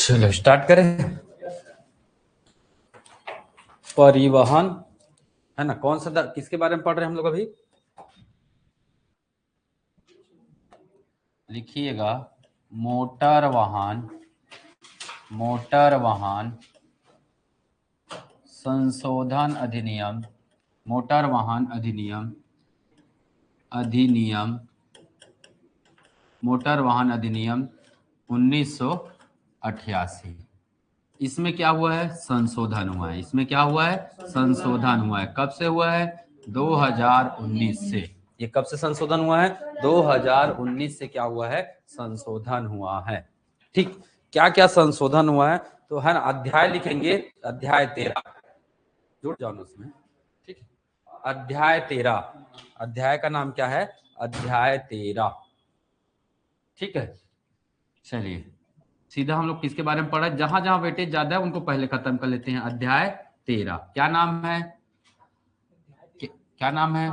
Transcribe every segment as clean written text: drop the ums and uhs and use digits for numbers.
चलो स्टार्ट करें। परिवहन है ना, कौन सा किसके बारे में पढ़ रहे हैं हम लोग अभी? लिखिएगा मोटर वाहन संशोधन अधिनियम, मोटर वाहन अधिनियम 1988। इसमें क्या हुआ है? संशोधन हुआ है। इसमें क्या हुआ है? संशोधन हुआ है। कब से हुआ है? 2019 से। ये कब से संशोधन हुआ है? 2019 से क्या हुआ है? संशोधन हुआ है। ठीक, क्या क्या संशोधन हुआ है तो है ना, अध्याय लिखेंगे, अध्याय 13 जुड़ जाओ उसमें। ठीक, अध्याय 13, अध्याय का नाम क्या है? अध्याय 13। ठीक है, चलिए सीधा हम लोग किसके बारे में पढ़ा? जहां जहां वेटेज ज्यादा है उनको पहले खत्म कर लेते हैं। अध्याय 13 क्या नाम है? क्या नाम है?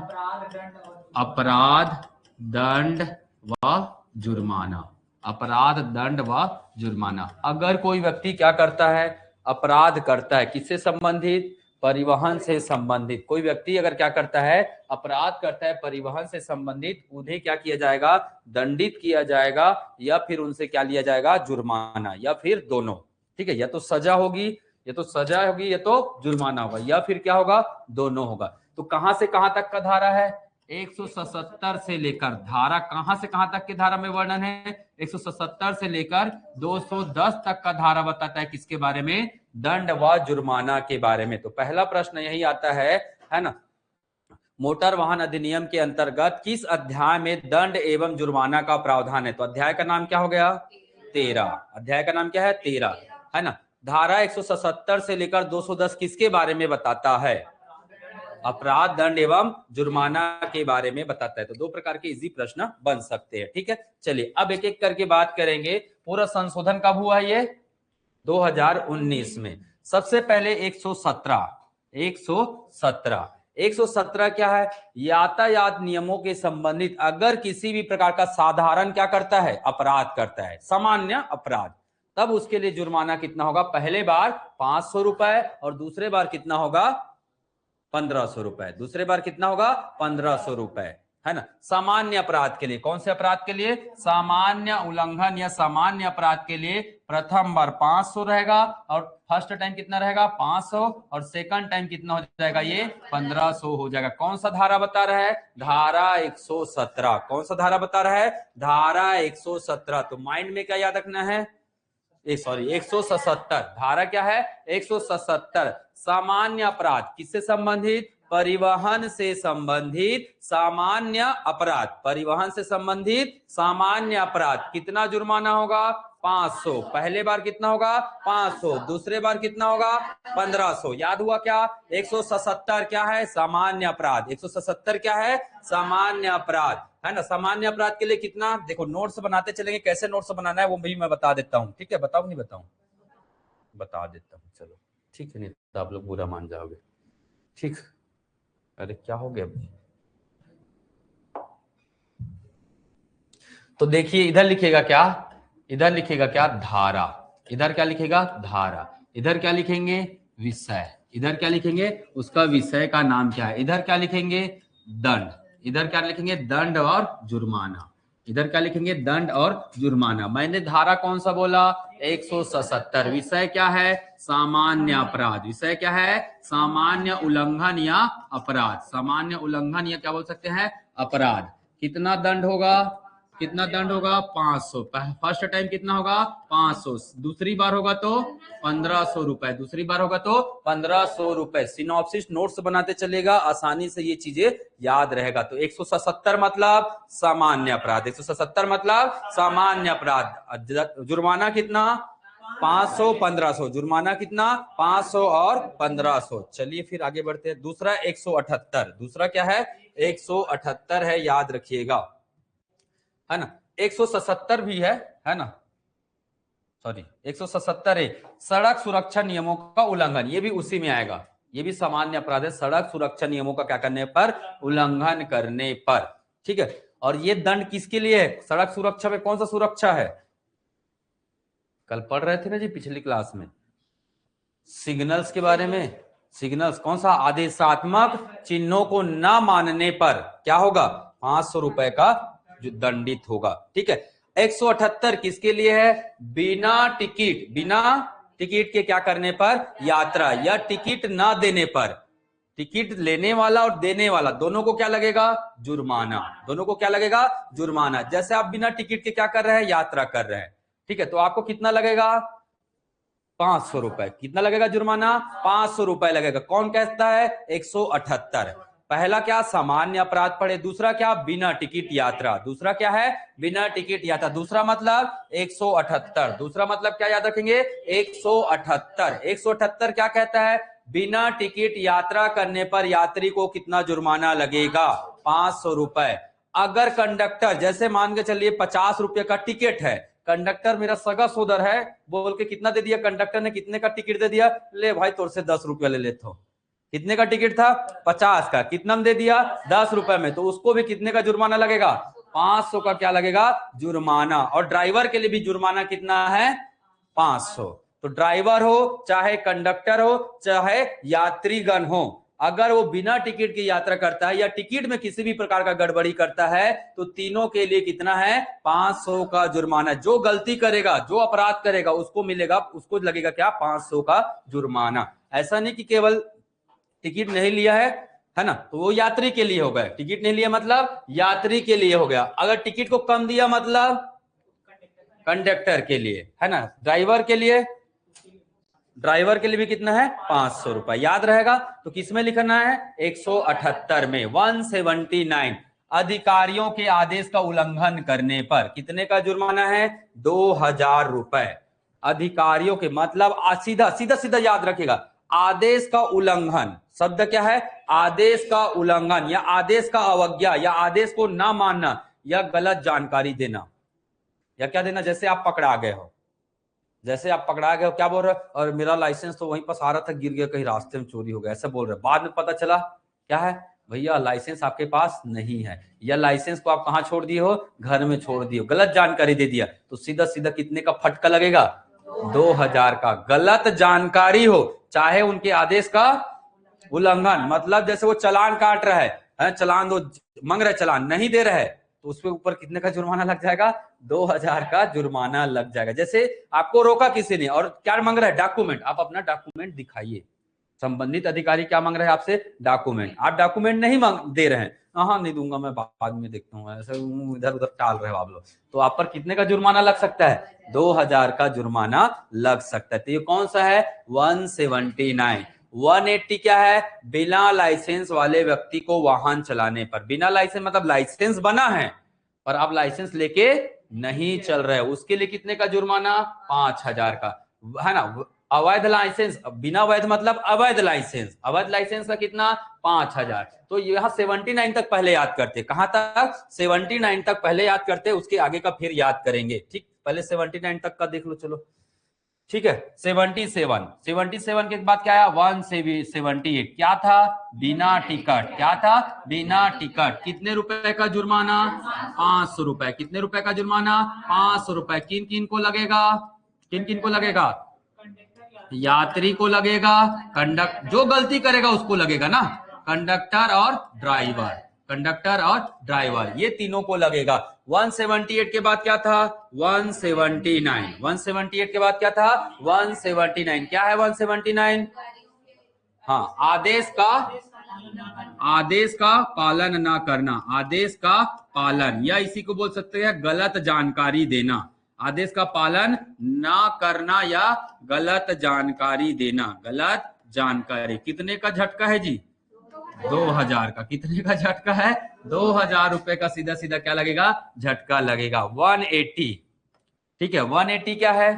अपराध, दंड व जुर्माना। अपराध, दंड व जुर्माना। अगर कोई व्यक्ति क्या करता है? अपराध करता है, किससे संबंधित? परिवहन से संबंधित। कोई व्यक्ति अगर क्या करता है? अपराध करता है परिवहन से संबंधित, उन्हें क्या किया जाएगा? दंडित किया जाएगा, या फिर उनसे क्या लिया जाएगा? जुर्माना, या फिर दोनों। ठीक है, या तो सजा होगी, या तो सजा होगी, या तो जुर्माना होगा, या फिर क्या होगा? दोनों होगा। तो कहां से कहां तक का धारा है? 177 से लेकर, धारा कहां से कहां तक की धारा में वर्णन है? 177 से लेकर 210 तक का धारा बताता है किसके बारे में? दंड व जुर्माना के बारे में। तो पहला प्रश्न यही आता है ना, मोटर वाहन अधिनियम के अंतर्गत किस अध्याय में दंड एवं जुर्माना का प्रावधान है? तो अध्याय का नाम क्या हो गया? 13। अध्याय का नाम क्या है? 13, है ना। धारा 177 से लेकर 210 किसके बारे में बताता है? अपराध, दंड एवं जुर्माना के बारे में बताता है। तो दो प्रकार के इजी प्रश्न बन सकते हैं। ठीक है, चलिए अब एक एक करके बात करेंगे। पूरा संशोधन कब हुआ? ये 2019 में। सबसे पहले 117 क्या है? यातायात नियमों के संबंधित अगर किसी भी प्रकार का साधारण क्या करता है? अपराध करता है, सामान्य अपराध, तब उसके लिए जुर्माना कितना होगा? पहले बार 500 रुपए, और दूसरे बार कितना होगा? 1500 रुपए। दूसरे बार कितना होगा? 1500 रुपए, है ना। सामान्य अपराध के लिए, कौन से अपराध के लिए? सामान्य उल्लंघन या सामान्य अपराध के लिए प्रथम बार 500 रहेगा, और फर्स्ट टाइम कितना रहेगा? 500, और सेकंड टाइम कितना हो जाएगा? ये 1500 हो जाएगा। कौन सा धारा बता रहा है? धारा 117। कौन सा धारा बता रहा है? धारा 117। तो माइंड में क्या याद रखना है? 177। धारा क्या है? 177। सामान्य अपराध किससे संबंधित? परिवहन से संबंधित सामान्य अपराध। परिवहन से संबंधित सामान्य अपराध। कितना जुर्माना होगा? 500। पहले बार कितना होगा? 500। दूसरे बार कितना होगा? 1500। याद हुआ क्या? 177 क्या है? सामान्य अपराध। 177 क्या है? सामान्य अपराध, है ना। सामान्य अपराध के लिए कितना? देखो नोट्स बनाते चलेंगे, कैसे नोट्स बनाना है वो भी मैं बता देता हूँ। ठीक है, बताऊं नहीं बताऊं? बता देता हूँ, चलो ठीक है, नहीं तो आप लोग बुरा मान जाओगे। ठीक, अरे क्या हो गया? तो देखिए इधर लिखेगा क्या? इधर लिखेगा क्या? धारा। इधर क्या लिखेगा? धारा। इधर क्या लिखेंगे? विषय। इधर क्या लिखेंगे? उसका विषय का नाम क्या है? इधर क्या लिखेंगे? दंड। इधर क्या लिखेंगे? दंड और जुर्माना। इधर क्या लिखेंगे? दंड और जुर्माना। मैंने धारा कौन सा बोला? 177। विषय क्या है? सामान्य अपराध। विषय क्या है? सामान्य उल्लंघन या अपराध। सामान्य उल्लंघन या क्या बोल सकते हैं? अपराध। कितना दंड होगा? कितना दंड होगा? 500। फर्स्ट टाइम कितना होगा? 500। दूसरी बार होगा तो 1500 रुपए। दूसरी बार होगा तो 1500 रुपए। सिनॉप्सिस नोट्स बनाते चलेगा, आसानी से ये चीजें याद रहेगा। तो 177 मतलब सामान्य अपराध। 177 मतलब सामान्य अपराध। जुर्माना कितना? 500, 1500। जुर्माना कितना? 500 और 1500। चलिए फिर आगे बढ़ते हैं। दूसरा 178। दूसरा क्या है? 178 है, याद रखिएगा, है ना। 177 भी है ना, सॉरी 177 है सड़क सुरक्षा नियमों का उल्लंघन। ये भी उसी में आएगा। ये भी सामान्य अपराध है, सड़क सुरक्षा नियमों का क्या करने पर? उल्लंघन करने पर। ठीक है, और ये दंड किसके लिए है? सड़क सुरक्षा में कौन सा सुरक्षा है? कल पढ़ रहे थे ना जी पिछली क्लास में सिग्नल्स के बारे में। सिग्नल्स कौन सा, आदेशात्मक चिन्हों को ना मानने पर क्या होगा, 500 रुपए का जो दंडित होगा। ठीक है। 178 किसके लिए है, बिना टिकट के क्या करने पर, यात्रा या टिकट ना देने पर। टिकट लेने वाला और देने वाला दोनों को क्या लगेगा, जुर्माना। दोनों को क्या लगेगा, जुर्माना। जैसे आप बिना टिकट के क्या कर रहे हैं, यात्रा कर रहे हैं। ठीक है, तो आपको कितना लगेगा, 500 रुपए। कितना लगेगा जुर्माना, 500 रुपए लगेगा। कौन कहता है, 178। पहला क्या, सामान्य अपराध पड़े। दूसरा क्या, बिना टिकट यात्रा। दूसरा क्या है, बिना टिकट यात्रा। दूसरा मतलब 178। दूसरा मतलब क्या याद रखेंगे, 178। 178 क्या कहता है, बिना टिकट यात्रा करने पर यात्री को कितना जुर्माना लगेगा, 500 रुपए। अगर कंडक्टर, जैसे मान के चलिए 50 रुपए का टिकट है, कंडक्टर मेरा सगा सोदर है, बोल के कितना दे दिया, कंडक्टर ने कितने का टिकट दे दिया, ले भाई तोर से 10 रुपया ले लेता हूं। कितने का टिकट था, 50 का। कितना में दे दिया, 10 रुपए में। तो उसको भी कितने का जुर्माना लगेगा, 500 का क्या लगेगा, जुर्माना। और ड्राइवर के लिए भी जुर्माना कितना है, 500। तो ड्राइवर हो चाहे कंडक्टर हो चाहे यात्रीगण हो, अगर वो बिना टिकट की यात्रा करता है या टिकट में किसी भी प्रकार का गड़बड़ी करता है तो तीनों के लिए कितना है, 500 का जुर्माना। जो गलती करेगा, जो अपराध करेगा उसको मिलेगा, उसको लगेगा क्या, 500 का जुर्माना। ऐसा नहीं कि केवल टिकट नहीं लिया है ना, तो वो यात्री के लिए हो गया। टिकट नहीं लिया मतलब यात्री के लिए हो गया। अगर टिकट को कम दिया मतलब कंडक्टर के लिए, है ना। ड्राइवर के लिए भी कितना है, 500 रुपए। याद रहेगा। तो किसमें लिखना है, 178 में। 179, अधिकारियों के आदेश का उल्लंघन करने पर कितने का जुर्माना है, 2000 रुपए। अधिकारियों के मतलब सीधा सीधा सीधा याद रखेगा, आदेश का उल्लंघन, शब्द क्या है, आदेश का उल्लंघन या आदेश का अवज्ञा या आदेश को ना मानना या गलत जानकारी देना या क्या देना। जैसे आप पकड़ा गए हो, क्या बोल रहे हो, और मेरा लाइसेंस तो वहीं पास आ रहा था, गिर गया कहीं रास्ते में, चोरी हो गया, ऐसा बोल रहे। बाद में पता चला क्या है, भैया लाइसेंस आपके पास नहीं है, या लाइसेंस को आप कहां छोड़ दिए हो, घर में छोड़ दिए हो, गलत जानकारी दे दिया, तो सीधा सीधा कितने का फटका लगेगा, 2000 का। गलत जानकारी हो चाहे उनके आदेश का उल्लंघन, मतलब जैसे वो चालान काट रहा है, चालान दो, मांग रहे चालान नहीं दे रहे, तो उसके ऊपर कितने का जुर्माना लग जाएगा, 2000 का जुर्माना लग जाएगा। जैसे आपको रोका किसी ने और क्या मांग रहा है, डॉक्यूमेंट, आप अपना डॉक्यूमेंट दिखाइए। संबंधित अधिकारी क्या मांग रहे हैं आपसे, डॉक्यूमेंट। आप डॉक्यूमेंट नहीं दे रहे हैं, हाँ नहीं दूंगा मैं, बाद में देखता हूँ, ऐसे इधर उधर टाल रहे हो आप लोग, तो आप पर कितने का जुर्माना लग सकता है, 2000 का जुर्माना लग सकता है। तो ये कौन सा है, 179। 180 क्या है, बिना लाइसेंस वाले व्यक्ति को वाहन चलाने पर। बिना लाइसेंस मतलब लाइसेंस बना है पर आप लाइसेंस लेके नहीं चल रहे, उसके लिए कितने का जुर्माना, 5000 का, है ना। अवैध लाइसेंस, बिना वैध मतलब अवैध लाइसेंस, अवैध लाइसेंस का कितना, 5000। तो यहाँ 79 तक पहले याद करते, कहां तक, 79 तक पहले याद करते, उसके आगे का फिर याद करेंगे। ठीक, पहले 79 तक का देख लो, चलो ठीक है। 77 के बाद क्या आया, 178 क्या था, बिना टिकट। क्या था, बिना टिकट। कितने रुपए का जुर्माना, 500 रुपए। कितने रुपए का जुर्माना, 500 रुपए। किन किन को लगेगा, यात्री को लगेगा, जो गलती करेगा उसको लगेगा ना, कंडक्टर और ड्राइवर, ये तीनों को लगेगा। 178 के बाद क्या था, 179। 178 के बाद क्या था, 179। क्या है 179, हाँ, आदेश का पालन ना करना, आदेश का पालन, या इसी को बोल सकते हैं गलत जानकारी देना। आदेश का पालन ना करना या गलत जानकारी देना, गलत जानकारी। कितने का झटका है जी, 2000 का। कितने का झटका है, 2000 रुपए का सीधा सीधा क्या लगेगा, झटका लगेगा। 180, ठीक है। 180 क्या है,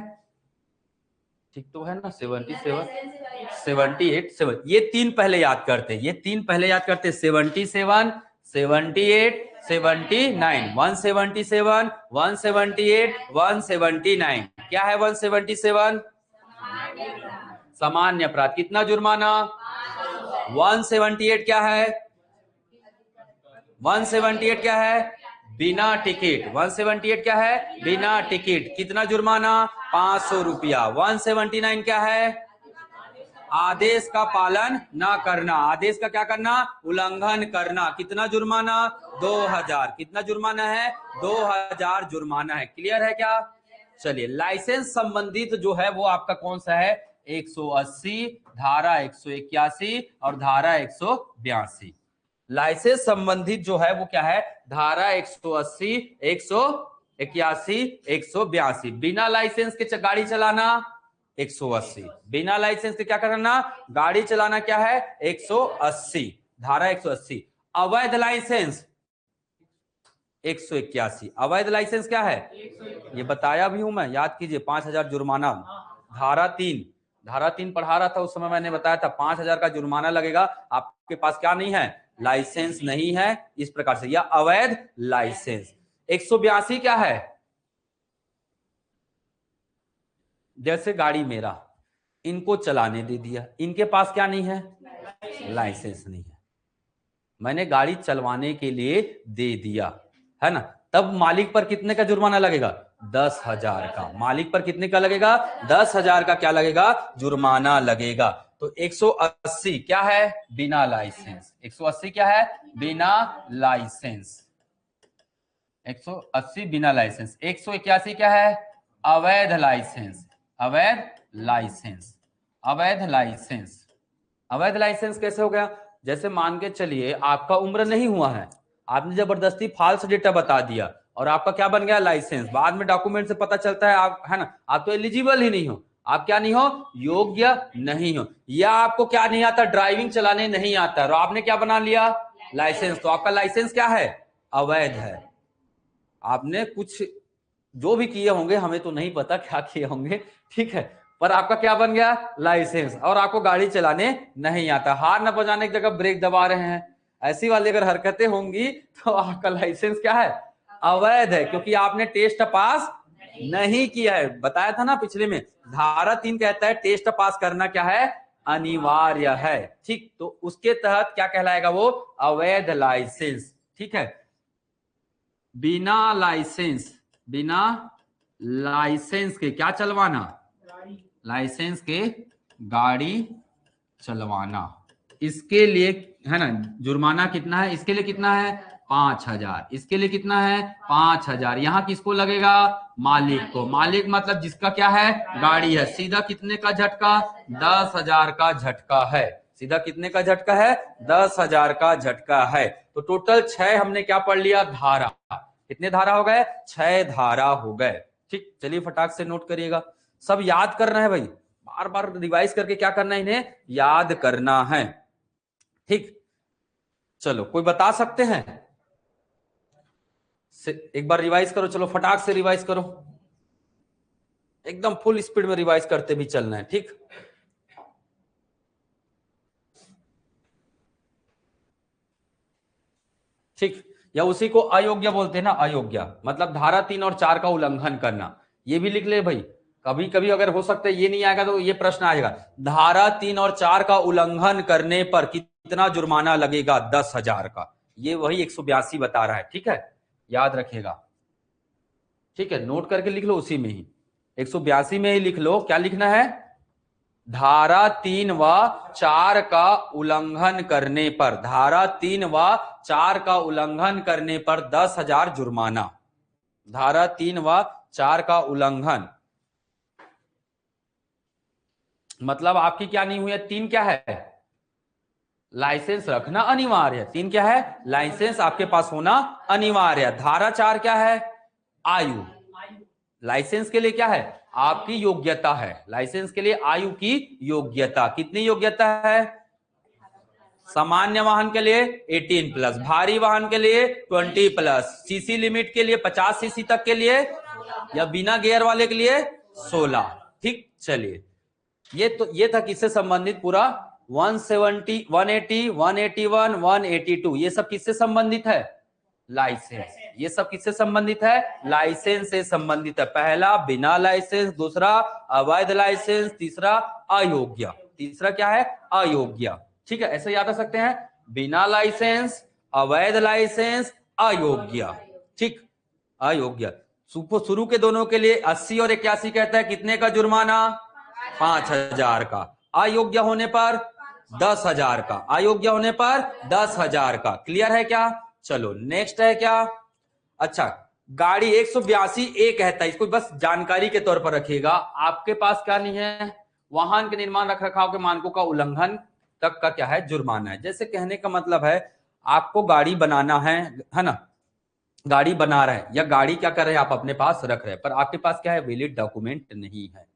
ठीक तो है ना, 77, 78, ये तीन पहले याद करते, 77, 78, 79। 177, 178, 179। क्या है 177, सामान्य अपराध। कितना जुर्माना, 178 क्या है, 178 क्या है, बिना टिकट। 178 क्या है? बिना टिकट। कितना जुर्माना? 500 रुपया। 179 क्या है? आदेश का पालन न करना। आदेश का क्या करना? उल्लंघन करना। कितना जुर्माना? 2000। कितना जुर्माना है? 2000 जुर्माना है। क्लियर है क्या? चलिए, लाइसेंस संबंधित जो है वो आपका कौन सा है? 180, धारा 181 और धारा 182। लाइसेंस संबंधित जो है वो क्या है? धारा 180, 181, 182। बिना लाइसेंस के गाड़ी चलाना 180। बिना लाइसेंस के क्या करना? गाड़ी चलाना क्या है? 180, धारा 180। अवैध लाइसेंस 181। अवैध लाइसेंस क्या है? ये बताया भी हूं मैं, याद कीजिए। 5000 जुर्माना। धारा 3, धारा 3 पढ़ा रहा था उस समय, मैंने बताया था 5000 का जुर्माना लगेगा। आपके पास क्या नहीं है? लाइसेंस नहीं है। इस प्रकार से यह अवैध लाइसेंस। 182 क्या है? जैसे गाड़ी मेरा, इनको चलाने दे दिया, इनके पास क्या नहीं है? लाइसेंस नहीं है। मैंने गाड़ी चलवाने के लिए दे दिया, है ना? तब मालिक पर कितने का जुर्माना लगेगा? 10,000 का। मालिक पर कितने का लगेगा? 10,000 का क्या लगेगा? जुर्माना लगेगा। तो 180 क्या है? बिना लाइसेंस। 180 क्या है? बिना लाइसेंस। 180 बिना लाइसेंस। 181 क्या है? अवैध लाइसेंस। अवैध लाइसेंस। अवैध लाइसेंस। अवैध लाइसेंस कैसे हो गया? जैसे मान के चलिए आपका उम्र नहीं हुआ है, आपने जबरदस्ती फॉल्स डेटा बता दिया और आपका क्या बन गया? लाइसेंस। बाद में डॉक्यूमेंट से पता चलता है आप, है ना, आप तो एलिजिबल ही नहीं हो। आप क्या नहीं हो? योग्य नहीं हो। या आपको क्या नहीं आता? ड्राइविंग चलाने नहीं आता, और आपने क्या बना लिया? लाइसेंस। तो आपका लाइसेंस क्या है? अवैध है। आपने कुछ जो भी किए होंगे, हमें तो नहीं पता क्या किए होंगे, ठीक है, पर आपका क्या बन गया? लाइसेंस। और आपको गाड़ी चलाने नहीं आता, हार न बजाने की जगह ब्रेक दबा रहे हैं, ऐसी वाली अगर हरकतें होंगी तो आपका लाइसेंस क्या है? अवैध है, क्योंकि आपने टेस्ट पास नहीं किया है। बताया था ना पिछले में, धारा 3 कहता है टेस्ट पास करना क्या है? अनिवार्य है। ठीक, तो उसके तहत क्या कहलाएगा वो? अवैध लाइसेंस। ठीक है, बिना लाइसेंस, बिना लाइसेंस के क्या चलवाना? लाइसेंस के गाड़ी चलवाना। इसके लिए, है ना, जुर्माना कितना है? इसके लिए कितना है? 5,000। इसके लिए कितना है? 5,000। यहाँ किसको लगेगा? मालिक को। मालिक मतलब जिसका क्या है? गाड़ी है। सीधा कितने का झटका? 10,000 का झटका है। सीधा कितने का झटका है? 10,000 का झटका है। तो टोटल 6 हमने क्या पढ़ लिया? धारा। कितने धारा हो गए? 6 धारा हो गए। ठीक, चलिए फटाक से नोट करिएगा। सब याद करना है भाई, बार बार रिवाइज करके क्या करना है? इन्हें याद करना है। ठीक, चलो कोई बता सकते हैं? एक बार रिवाइज करो, चलो फटाक से रिवाइज करो, एकदम फुल स्पीड में रिवाइज करते भी चलना है। ठीक, ठीक, या उसी को अयोग्य बोलते हैं ना, अयोग्य मतलब धारा 3 और 4 का उल्लंघन करना। ये भी लिख ले भाई, कभी कभी अगर हो सकता है ये नहीं आएगा तो ये प्रश्न आएगा, धारा 3 और 4 का उल्लंघन करने पर कितना जुर्माना लगेगा? 10,000 का। ये वही 182 बता रहा है। ठीक है, याद रखिएगा। ठीक है, नोट करके लिख लो, उसी में ही 182 में ही लिख लो। क्या लिखना है? धारा 3 व 4 का उल्लंघन करने पर, धारा 3 व 4 का उल्लंघन करने पर 10,000 जुर्माना। धारा 3 व 4 का उल्लंघन मतलब आपकी क्या नहीं हुई है? 3 क्या है? लाइसेंस रखना अनिवार्य है। 3 क्या है? लाइसेंस आपके पास होना अनिवार्य है। धारा 4 क्या है? आयु। लाइसेंस के लिए क्या है? आपकी योग्यता है। लाइसेंस के लिए आयु की योग्यता। कितनी योग्यता है? सामान्य वाहन के लिए 18+, भारी वाहन के लिए 20+, सीसी लिमिट के लिए 50 सीसी तक के लिए, या बिना गियर वाले के लिए 16। ठीक, चलिए, ये था किससे संबंधित? पूरा 170, 180, 181, 182, ये सब किससे संबंधित है? लाइसेंस। ये सब किससे संबंधित है? लाइसेंस से संबंधित है। पहला बिना लाइसेंस, दूसरा अवैध लाइसेंस, तीसरा अयोग्य। तीसरा क्या है? अयोग्य। ठीक है, ऐसे याद रख सकते हैं, बिना लाइसेंस, अवैध लाइसेंस, अयोग्य। ठीक, अयोग्य। शुरू के दोनों के लिए 80 और 81 कहता है कितने का जुर्माना, 5000 का। अयोग्य होने पर 10,000 का, अयोग्य होने पर 10,000 का। क्लियर है क्या? चलो नेक्स्ट है क्या? अच्छा, गाड़ी 182 ए कहता है, इसको बस जानकारी के तौर पर रखिएगा। आपके पास क्या नहीं है, वाहन के निर्माण रख रखाव के मानकों का उल्लंघन तक का क्या है, जुर्माना है। जैसे कहने का मतलब है आपको गाड़ी बनाना है ना, गाड़ी बना रहे हैं या गाड़ी क्या कर रहे हैं आप अपने पास रख रहे हैं, पर आपके पास क्या है, वैलिड डॉक्यूमेंट नहीं है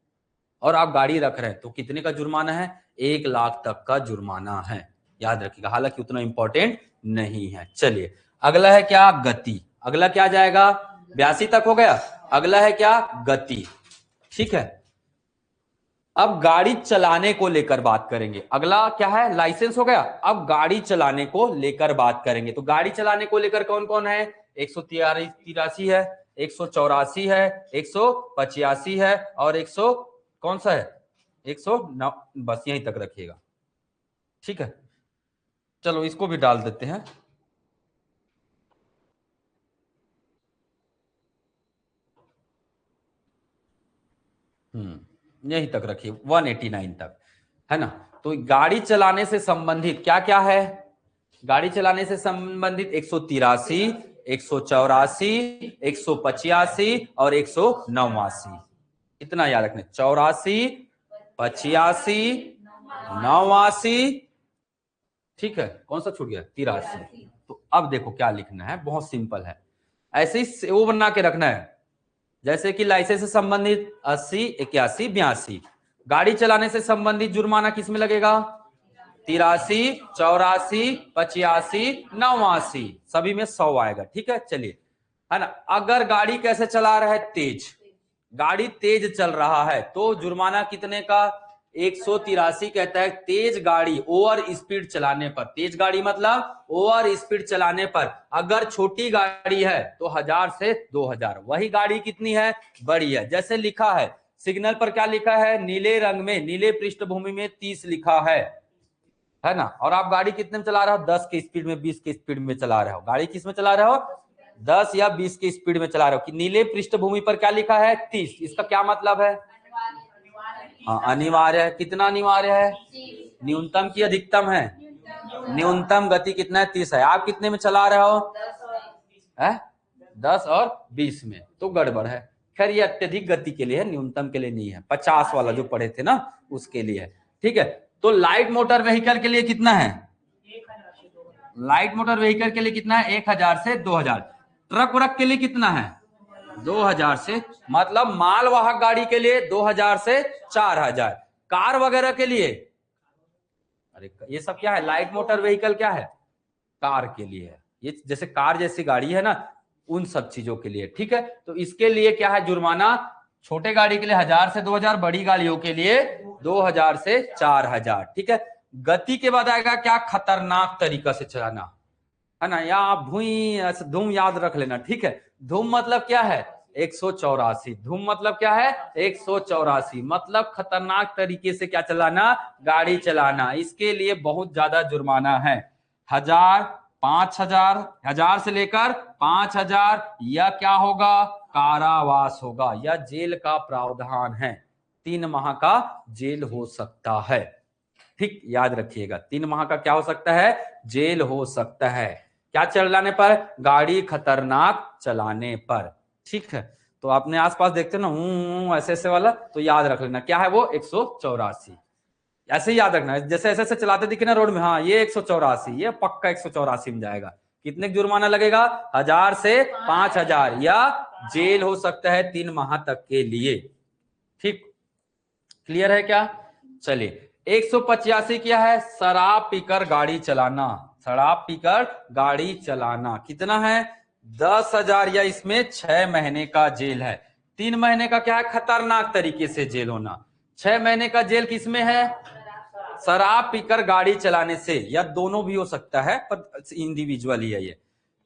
और आप गाड़ी रख रहे हैं, तो कितने का जुर्माना है, 1 लाख तक का जुर्माना है। याद रखिएगा, हालांकि उतना इंपॉर्टेंट नहीं है। चलिए अगला है क्या, गति। अगला क्या जाएगा, 82 तक हो गया। अगला है क्या, गति। ठीक है, अब गाड़ी चलाने को लेकर बात करेंगे। अगला क्या है, लाइसेंस हो गया। अब गाड़ी चलाने को लेकर बात करेंगे। तो गाड़ी चलाने को लेकर कौन कौन है, 183 है, 184 है, 185 है और 100 कौन सा है, 109। बस यहीं तक रखिएगा। ठीक है, चलो इसको भी डाल देते हैं। यहीं तक रखिए, 189 तक, है ना। तो गाड़ी चलाने से संबंधित क्या क्या है, गाड़ी चलाने से संबंधित 183, 184, 185 और 189। इतना याद रखना, 84, 85, 89। ठीक है, कौन सा छूट गया, 83। तो अब देखो क्या लिखना है, बहुत सिंपल है। ऐसे ही वो बना के रखना है, जैसे कि लाइसेंस से संबंधित 80, 81, 82। गाड़ी चलाने से संबंधित जुर्माना किस में लगेगा, 83, 84, 85, 89, सभी में 100 आएगा। ठीक है, चलिए, है ना। अगर गाड़ी कैसे चला रहा है, तेज, गाड़ी तेज चल रहा है तो जुर्माना कितने का, 183 कहता है तेज गाड़ी ओवर स्पीड चलाने पर। तेज गाड़ी मतलब ओवर स्पीड चलाने पर। अगर छोटी गाड़ी है तो 1000 से 2000। वही गाड़ी कितनी है, बड़ी है। जैसे लिखा है सिग्नल पर, क्या लिखा है, नीले रंग में, नीले पृष्ठभूमि में 30 लिखा है ना, और आप गाड़ी कितने में चला रहे हो, 10 के स्पीड में, 20 के स्पीड में चला रहे हो। गाड़ी किस में चला रहे हो, 10 या 20 के स्पीड में चला रहे हो। कि नीले पृष्ठभूमि पर क्या लिखा है, 30। इसका क्या मतलब है, हाँ अनिवार्य है। कितना अनिवार्य है, न्यूनतम की अधिकतम है, न्यूनतम गति कितना है, 30 है। आप कितने में चला रहे हो, 10 और 20 में, तो गड़बड़ है। खैर ये अत्यधिक गति के लिए है, न्यूनतम के लिए नहीं है। 50 वाला जो पढ़े थे ना, उसके लिए है। ठीक है, तो लाइट मोटर व्हीकल के लिए कितना है, लाइट मोटर व्हीकल के लिए कितना है, 1000 से 2000। ट्रक व्रक के लिए कितना है, 2000 से, मतलब मालवाहक गाड़ी के लिए 2000 से 4000। कार वगैरह के लिए, अरे ये सब क्या है, लाइट मोटर व्हीकल क्या है, कार के लिए है। ये जैसे कार जैसी गाड़ी है ना, उन सब चीजों के लिए। ठीक है, तो इसके लिए क्या है जुर्माना, छोटे गाड़ी के लिए 1000 से 2000, बड़ी गाड़ियों के लिए 2000 से 4000। ठीक है, गति के बाद आएगा क्या, खतरनाक तरीका से चलाना, है ना। या आप धूम याद रख लेना। ठीक है, धूम मतलब क्या है, 184। धूम मतलब क्या है, 184, मतलब खतरनाक तरीके से क्या चलाना, गाड़ी चलाना। इसके लिए बहुत ज्यादा जुर्माना है, 1000, 5000, 1000 से लेकर 5000, या क्या होगा, कारावास होगा, या जेल का प्रावधान है। 3 माह का जेल हो सकता है। ठीक, याद रखिएगा, 3 माह का क्या हो सकता है, जेल हो सकता है। क्या चलाने पर, गाड़ी खतरनाक चलाने पर। ठीक है, तो आपने आसपास देखते ना ऐसे ऐसे वाला, तो याद रख लेना क्या है वो, 184। ऐसे ही याद रखना है, जैसे ऐसे ऐसे चलाते दिखे ना रोड में, हाँ ये 184, ये पक्का 184 में जाएगा। कितने जुर्माना लगेगा, 1000 से 5000, या जेल हो सकता है 3 माह तक के लिए। ठीक, क्लियर है क्या? चलिए 185 क्या है, शराब पीकर गाड़ी चलाना। शराब पीकर गाड़ी चलाना कितना है, 10,000, या इसमें 6 महीने का जेल है। 3 महीने का क्या है, खतरनाक तरीके से जेल होना। 6 महीने का जेल किसमें है, शराब पीकर गाड़ी चलाने से, या दोनों भी हो सकता है, पर इंडिविजुअल ही है ये,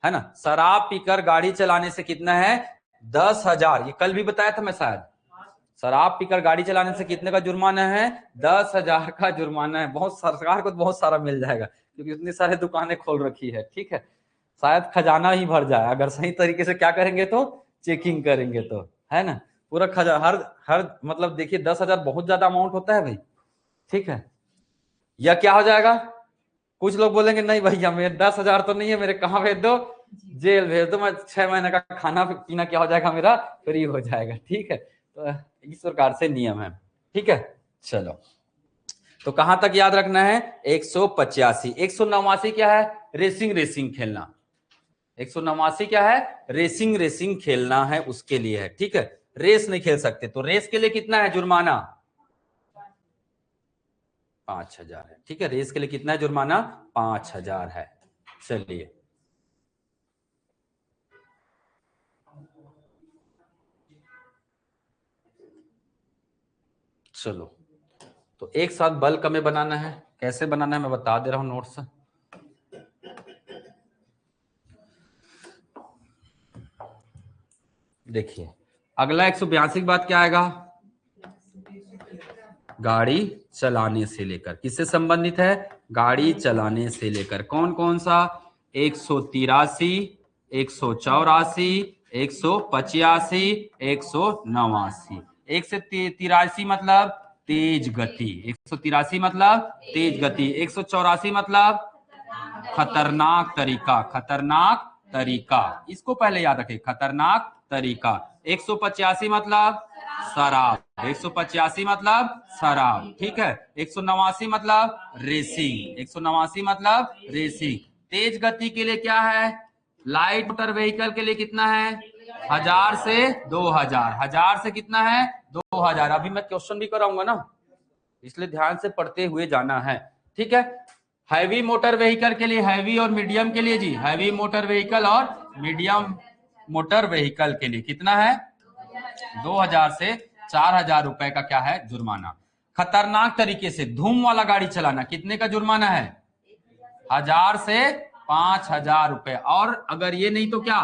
है ना। शराब पीकर गाड़ी चलाने से कितना है, 10,000। ये कल भी बताया था मैं शायद, शराब पीकर गाड़ी चलाने से कितने का जुर्माना है, 10,000 का जुर्माना है। बहुत, सरकार को बहुत सारा मिल जाएगा क्योंकि उतनी सारे दुकानें खोल रखी है। ठीक है, शायद खजाना ही भर जाए अगर सही तरीके से क्या करेंगे तो चेकिंग करेंगे तो, है ना। पूरा हर हर मतलब देखिए 10,000 बहुत ज्यादा अमाउंट होता है भाई, ठीक है। या क्या हो जाएगा, कुछ लोग बोलेंगे नहीं भैया मेरे 10,000 तो नहीं है, मेरे कहाँ भेज दो, जेल भेज दो, मैं 6 महीने का खाना पीना क्या हो जाएगा मेरा, फ्री हो जाएगा, ठीक है। तो इस प्रकार से नियम है, ठीक है। चलो तो कहां तक याद रखना है, 185। 189 क्या है, रेसिंग खेलना। 189 क्या है, रेसिंग खेलना है, उसके लिए है, ठीक है। रेस नहीं खेल सकते, तो रेस के लिए कितना है जुर्माना, 5,000 है, ठीक है। रेस के लिए कितना है जुर्माना, 5,000 है। चलिए चलो, तो एक साथ बल्क में बनाना है, कैसे बनाना है मैं बता दे रहा हूं नोट्स। देखिए अगला 182 की बात क्या आएगा, गाड़ी चलाने से लेकर, किससे संबंधित है, गाड़ी चलाने से लेकर। कौन कौन सा, 183, 184, 185, 189। 183 मतलब तेज गति, 183 मतलब तेज गति, 184 मतलब खतरनाक तरीका, खतरनाक तरीका, इसको पहले याद रखें, खतरनाक तरीका। 185 मतलब शराब, 185 मतलब शराब, ठीक है। 189 मतलब रेसिंग, 189 मतलब रेसिंग। तेज गति के लिए क्या है, लाइट मोटर व्हीकल के लिए कितना है, 1000 से 2000, 1000 से कितना है 2000। अभी मैं क्वेश्चन भी कराऊंगा ना, इसलिए ध्यान से पढ़ते हुए जाना है, ठीक है। हैवी मोटर व्हीकल के लिए, हैवी और मीडियम के लिए जी, हैवी मोटर व्हीकल और मीडियम मोटर व्हीकल के लिए कितना है, 2000 से 4000 रुपए का क्या है जुर्माना। खतरनाक तरीके से धूम वाला गाड़ी चलाना, कितने का जुर्माना है, 1000 से 5000 रुपए। और अगर ये नहीं तो क्या,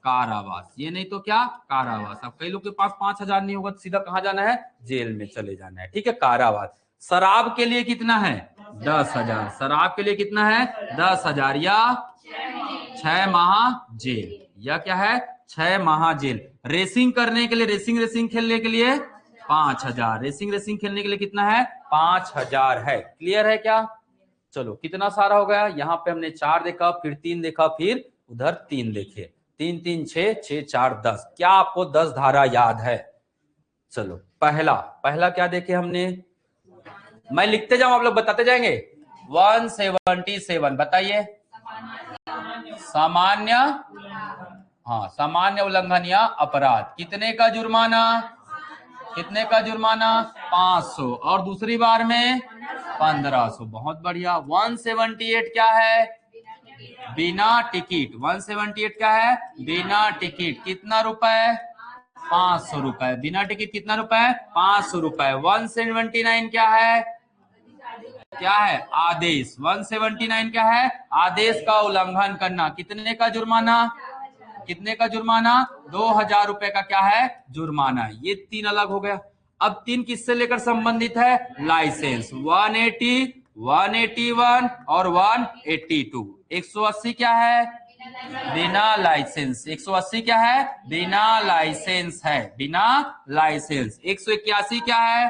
कारावास, ये नहीं तो क्या, कारावास। अब कई लोग के पास 5000 नहीं होगा तो सीधा कहां जाना है, जेल में चले जाना है, ठीक है, कारावास। शराब के लिए कितना है, 10,000, शराब के लिए कितना है 10,000 या 6 माह जेल, या क्या है 6 माह जेल। रेसिंग करने के लिए, रेसिंग खेलने के लिए 5,000, रेसिंग खेलने के लिए कितना है 5,000 है। क्लियर है क्या, चलो कितना सारा हो गया, यहाँ पे हमने 4 देखा, फिर 3 देखा, फिर उधर 3 देखे, 3 3 6 6 4 10। क्या आपको 10 धारा याद है, चलो पहला पहला क्या देखे हमने, मैं लिखते जाऊं आप लोग बताते जाएंगे। 177 बताइए, सामान्य, हाँ सामान्य उल्लंघन या अपराध, कितने का जुर्माना, कितने का जुर्माना 500, और दूसरी बार में 1500, बहुत बढ़िया। 178 क्या है, बिना टिकट, 178 क्या है, बिना टिकट, कितना रुपए 500 रुपए, बिना टिकट कितना रुपए 500 रुपए। 179 क्या है, क्या है आदेश, 179 क्या है, आदेश का उल्लंघन करना, कितने का जुर्माना, कितने का जुर्माना 2000 रुपए का क्या है जुर्माना। ये 3 अलग हो गया। अब 3 किससे लेकर संबंधित है, लाइसेंस, 180, 181 और 182। 180 क्या है, बिना लाइसेंस, 180 क्या है, बिना लाइसेंस है, बिना लाइसेंस। 181 क्या है,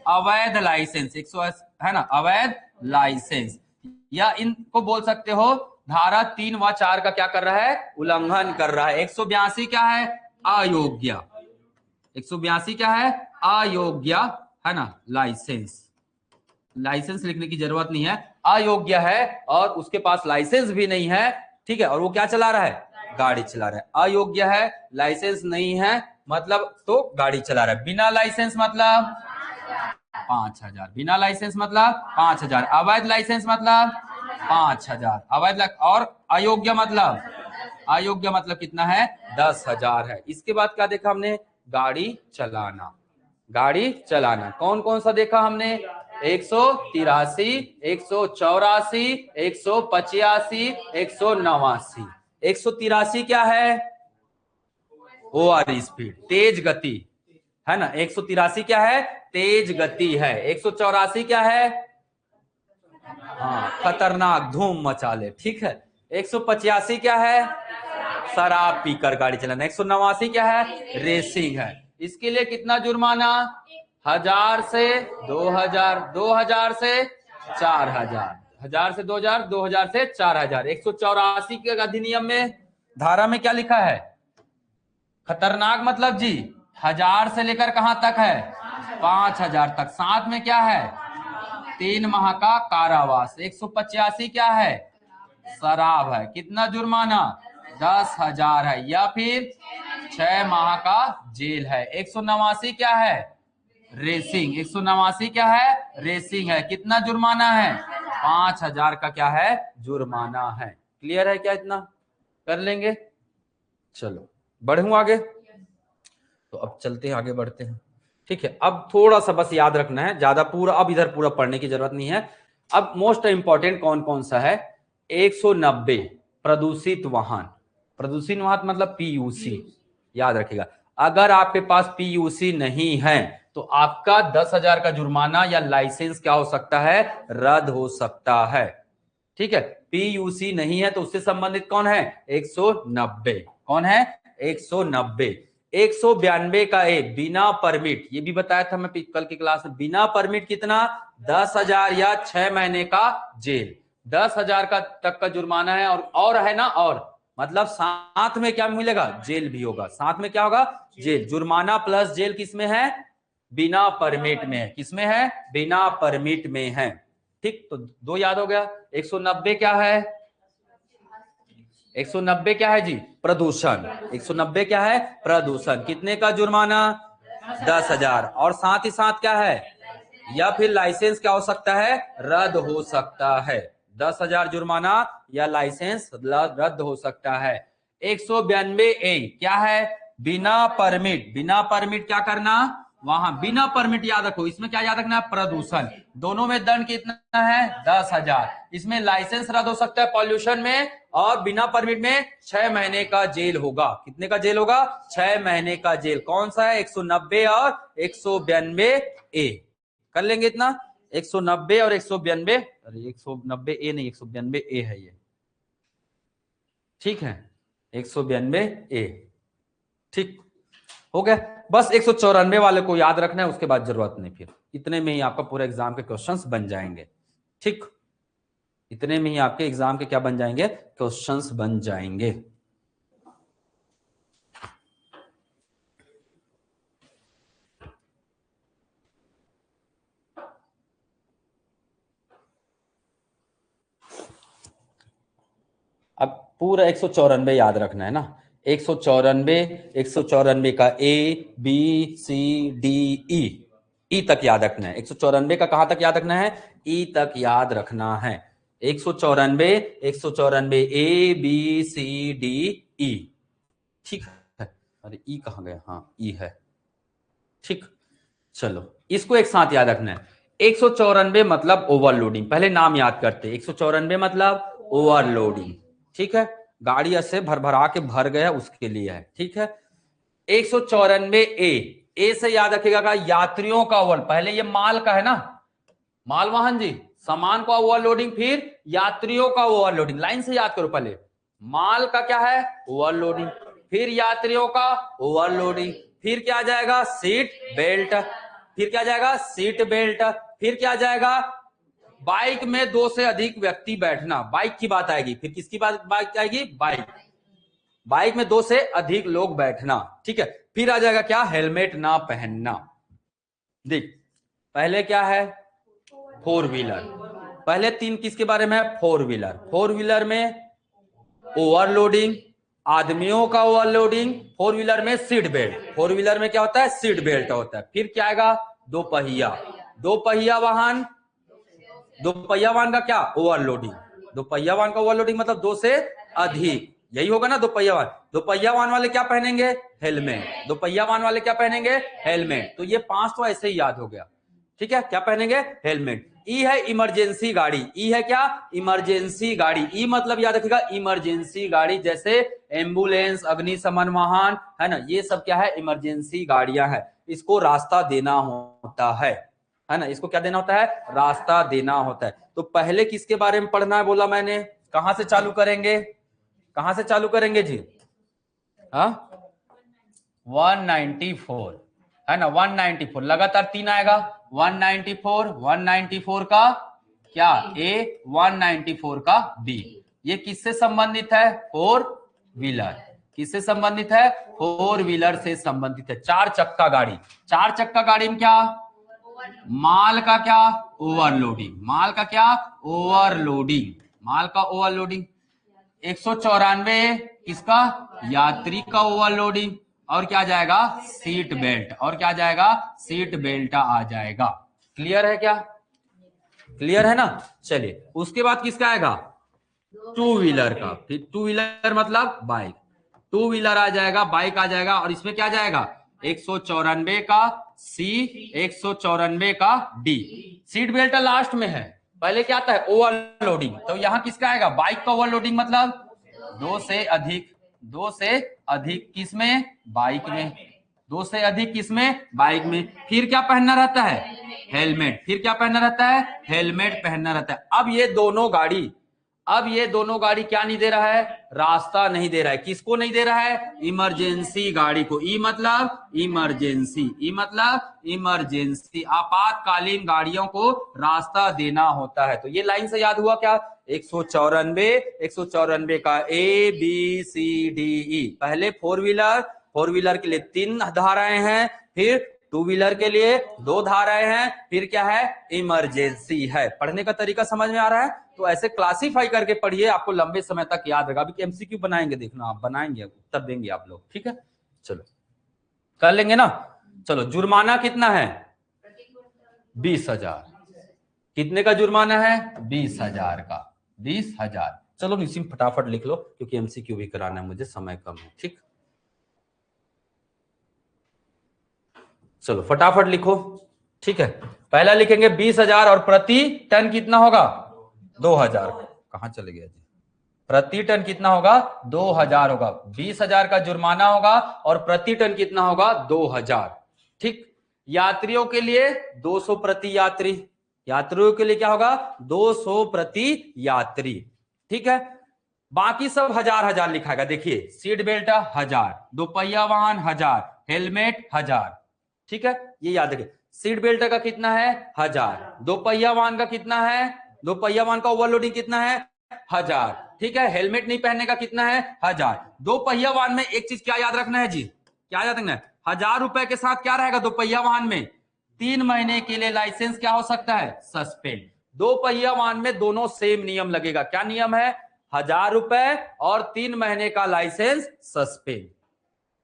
अवैध लाइसेंस, 180 है ना, अवैध लाइसेंस। या इनको बोल सकते हो धारा 3 व 4 का क्या कर रहा है, उल्लंघन कर रहा है। 182 क्या है, अयोग्य, 182 क्या है, अयोग्य, है ना, लाइसेंस, लाइसेंस लिखने की जरूरत नहीं है, अयोग्य है और उसके पास लाइसेंस भी नहीं है, ठीक है, और वो क्या चला रहा है, गाड़ी चला रहा है। अयोग्य है, लाइसेंस नहीं है, मतलब तो गाड़ी चला रहा है। बिना लाइसेंस मतलब 5,000, बिना लाइसेंस मतलब 5,000, अवैध लाइसेंस मतलब 5,000, अवैध और अयोग्य मतलब, अयोग्य मतलब कितना है 10,000 है। इसके बाद क्या देखा हमने, गाड़ी चलाना, गाड़ी चलाना कौन कौन सा देखा हमने, 183, 184, 185, 189। 183 क्या है, ओवर स्पीड, तेज गति, है ना। 183 क्या है, तेज गति है। 184 क्या है, हाँ खतरनाक, धूम मचा ले, ठीक है। 185 क्या है? शराब पीकर गाड़ी चलाना। 189 क्या है? रेसिंग है। इसके लिए कितना जुर्माना? 1000 से 2000, 2000 से 4000, 1000 से 2000, 2000 से 4000। 184 के अधिनियम में धारा में क्या लिखा है? खतरनाक मतलब जी 1000 से लेकर कहां तक है? 5000 तक। साथ में क्या है? 3 माह का कारावास। 185 क्या है? शराब है। कितना जुर्माना? 10,000 है या फिर 6 माह का जेल है। 189 क्या है? रेसिंग। 189 क्या है? रेसिंग है। कितना जुर्माना है? 5000 का क्या है? जुर्माना है। क्लियर है क्या? इतना कर लेंगे। चलो बढ़ूं आगे। तो अब चलते हैं, आगे बढ़ते हैं। ठीक है, अब थोड़ा सा बस याद रखना है, ज्यादा पूरा अब इधर पूरा पढ़ने की जरूरत नहीं है। अब मोस्ट इंपॉर्टेंट कौन कौन सा है? 190 प्रदूषित वाहन। प्रदूषित वाहन मतलब पीयूसी, याद रखिएगा। अगर आपके पास पीयूसी नहीं है तो आपका 10,000 का जुर्माना या लाइसेंस क्या हो सकता है? रद्द हो सकता है। ठीक है, पीयूसी नहीं है तो उससे संबंधित कौन है? 190। कौन है? 190। 192 का ए बिना परमिट, ये भी बताया था मैं कल की क्लास में। बिना परमिट कितना? 10,000 या 6 महीने का जेल। 10,000 का तक का जुर्माना है। और है ना, और मतलब साथ में क्या मिलेगा? जेल भी होगा। साथ में क्या होगा? जेल। जुर्माना प्लस जेल किसमें है? बिना परमिट में है। किसमें है? बिना परमिट में है। ठीक, तो 2 याद हो गया। 190 क्या है? 190 क्या है जी? प्रदूषण। 190 क्या है? प्रदूषण। कितने का जुर्माना? 10,000। और साथ ही साथ क्या है? या फिर लाइसेंस क्या हो सकता है? रद्द हो सकता है। 10,000 जुर्माना या लाइसेंस रद्द हो सकता है। 192 ए क्या है? बिना परमिट। बिना परमिट क्या करना? वहां बिना परमिट याद रखो। इसमें क्या याद रखना है? प्रदूषण। दोनों में दंड कितना है? 10,000। इसमें लाइसेंस रद्द हो सकता है पॉल्यूशन में, और बिना परमिट में 6 महीने का जेल होगा। कितने का जेल होगा? 6 महीने का जेल। कौन सा है? 190 और 192 ए। कर लेंगे इतना। 190 और 192। अरे 190 ए नहीं, 192 ए है ये। ठीक है, 192 ए। ठीक हो गया। बस 194 वाले को याद रखना है, उसके बाद जरूरत नहीं। फिर इतने में ही आपका पूरा एग्जाम के क्वेश्चंस बन जाएंगे। ठीक, इतने में ही आपके एग्जाम के क्या बन जाएंगे? क्वेश्चंस बन जाएंगे। अब पूरा 194 याद रखना है ना। 194, 194 का A B C D E, ई तक याद रखना है। 194 का कहां तक याद रखना है? ई तक याद रखना है। 194, 194 A B C D E. ठीक है, अरे ई कहां गया? हाँ ई है। ठीक, चलो इसको एक साथ याद रखना है। 194 मतलब ओवरलोडिंग। पहले नाम याद करते। 194 मतलब ओवरलोडिंग। ठीक है, गाड़ी ऐसे भर भरा के भर गया, उसके लिए है। ठीक है, 194 ए से याद रखिएगा का यात्रियों का ओवर, पहले ये माल का है ना, माल वाहन जी, सामान का ओवरलोडिंग, फिर यात्रियों का ओवरलोडिंग। लाइन से याद करो। पहले माल का क्या है? ओवरलोडिंग। फिर यात्रियों का ओवरलोडिंग। फिर क्या आ जाएगा? Seat belt. फिर क्या जाएगा? Seat belt. फिर क्या जाएगा? बाइक में 2 से अधिक व्यक्ति बैठना। बाइक की बात आएगी। फिर किसकी बात आएगी? बाइक। बाइक में 2 से अधिक लोग बैठना। ठीक है, फिर आ जाएगा क्या? हेलमेट ना पहनना। देख, पहले क्या है? 4 व्हीलर। पहले 3 किसके बारे में है? 4 व्हीलर। 4 व्हीलर में ओवरलोडिंग, आदमियों का ओवरलोडिंग। 4 व्हीलर में सीट बेल्ट। 4 व्हीलर में क्या होता है? सीट बेल्ट होता है। फिर क्या आएगा? 2 पहिया। 2 पहिया वाहन। 2 पहिया वाहन का क्या? ओवरलोडिंग। 2 पहिया वाहन का ओवरलोडिंग मतलब 2 से अधिक, यही होगा ना 2 पहिया वाहन। 2 पहिया वाहन वाले क्या पहनेंगे? हेलमेट। 2 पहिया वाहन वाले क्या पहनेंगे? हेलमेट। तो ये 5 तो ऐसे ही याद हो गया। ठीक है, क्या पहनेंगे? हेलमेट। ई है इमरजेंसी गाड़ी। ई है क्या? इमरजेंसी गाड़ी। ई मतलब याद रखिएगा इमरजेंसी गाड़ी, जैसे एम्बुलेंस, अग्निशमन वाहन है ना, ये सब क्या है? इमरजेंसी गाड़ियां है। इसको रास्ता देना होता है ना, इसको क्या देना होता है? रास्ता देना होता है। तो पहले किसके बारे में पढ़ना है बोला मैंने? कहां से चालू करेंगे, कहां से चालू करेंगे जी? हाँ 194 है ना, 194 लगातार 3 आएगा, 194, 194 का क्या ए, 194 का बी। ये किससे संबंधित है? Four wheeler. किससे संबंधित है? फोर व्हीलर से संबंधित है। चार चक्का गाड़ी, चार चक्का गाड़ी में क्या माल का क्या ओवरलोडिंग, माल का क्या ओवरलोडिंग, माल का ओवरलोडिंग। 194 किसका यात्री का ओवरलोडिंग, और क्या जाएगा सीट बेल्ट, और क्या जाएगा सीट बेल्ट आ जाएगा। क्लियर है क्या? क्लियर है ना? चलिए उसके बाद किसका आएगा टू व्हीलर का, फिर टू व्हीलर मतलब बाइक, टू व्हीलर आ जाएगा, बाइक आ जाएगा, और इसमें क्या जाएगा 194 का सी, 194 का डी। सीट बेल्ट लास्ट में है, पहले क्या आता है ओवरलोडिंग, तो यहां किसका आएगा बाइक का ओवरलोडिंग मतलब दो से अधिक, दो से अधिक किसमें बाइक में, दो से अधिक किसमें बाइक में। फिर क्या पहनना रहता है हेलमेट, फिर क्या पहनना रहता है हेलमेट पहनना रहता है। अब ये दोनों गाड़ी, अब ये दोनों गाड़ी क्या नहीं दे रहा है रास्ता नहीं दे रहा है, किसको नहीं दे रहा है इमरजेंसी गाड़ी को। ई मतलब इमरजेंसी, ई मतलब इमरजेंसी, आपातकालीन गाड़ियों को रास्ता देना होता है। तो ये लाइन से याद हुआ क्या 194, 194 का A B C D E. पहले फोर व्हीलर, फोर व्हीलर के लिए 3 धाराएं हैं, फिर टू व्हीलर के लिए 2 धाराएं हैं, फिर क्या है इमरजेंसी है। पढ़ने का तरीका समझ में आ रहा है? तो ऐसे क्लासिफाई करके पढ़िए, आपको लंबे समय तक याद रहेगा। अभी एमसीक्यू बनाएंगे, देखना आप बनाएंगे, उत्तर देंगे आप लोग, ठीक है। चलो कर लेंगे ना। चलो जुर्माना कितना है 20,000, कितने का जुर्माना है 20,000 का, 20,000। चलो इसी में फटाफट लिख लो क्योंकि एमसीक्यू भी कराना है मुझे, समय कम है, ठीक। चलो फटाफट लिखो, ठीक है। पहला लिखेंगे 20,000 और प्रति टन कितना होगा 2,000। कहां चले गया जी? प्रति टन कितना होगा 2,000 होगा। 20,000 का जुर्माना होगा और प्रति टन कितना होगा 2,000, ठीक। यात्रियों के लिए 200 प्रति यात्री, यात्रियों के लिए क्या होगा 200 प्रति यात्री, ठीक है। बाकी सब 1,000 लिखाएगा। देखिए सीट बेल्ट 1,000, दोपहिया वाहन 1,000, हेलमेट 1,000, ठीक है। ये याद रखिए सीट बेल्ट का कितना है 1,000, दोपहिया वाहन का कितना है, दोपहिया वाहन का ओवरलोडिंग कितना है 1,000, ठीक है। हेलमेट नहीं पहनने का कितना है 1,000। दोपहिया वाहन में एक चीज क्या याद रखना है जी, क्या याद रखना है 1,000 रुपए के साथ क्या रहेगा दोपहिया वाहन में 3 महीने के लिए लाइसेंस क्या हो सकता है सस्पेंड। दोपहिया वाहन में दोनों सेम नियम लगेगा। क्या नियम है 1,000 रुपए और 3 महीने का लाइसेंस सस्पेंड,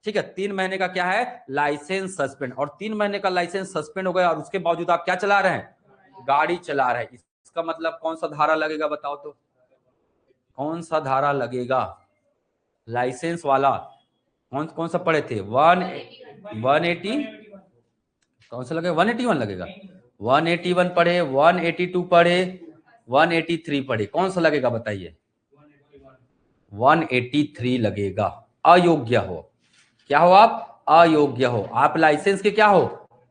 ठीक है। 3 महीने का क्या है लाइसेंस सस्पेंड, और 3 महीने का लाइसेंस सस्पेंड हो गया और उसके बावजूद आप क्या चला रहे हैं गाड़ी चला रहे हैं। इसका मतलब कौन सा धारा लगेगा बताओ तो, कौन सा धारा लगेगा लाइसेंस वाला, कौन कौन सा पढ़े थे 180, कौन सा लगेगा 181 लगेगा, 181 पढ़े, 182 पढ़े, 183 पढ़े, कौन सा लगेगा बताइए 183 लगेगा। अयोग्य हो, क्या हो आप अयोग्य हो, आप लाइसेंस के क्या हो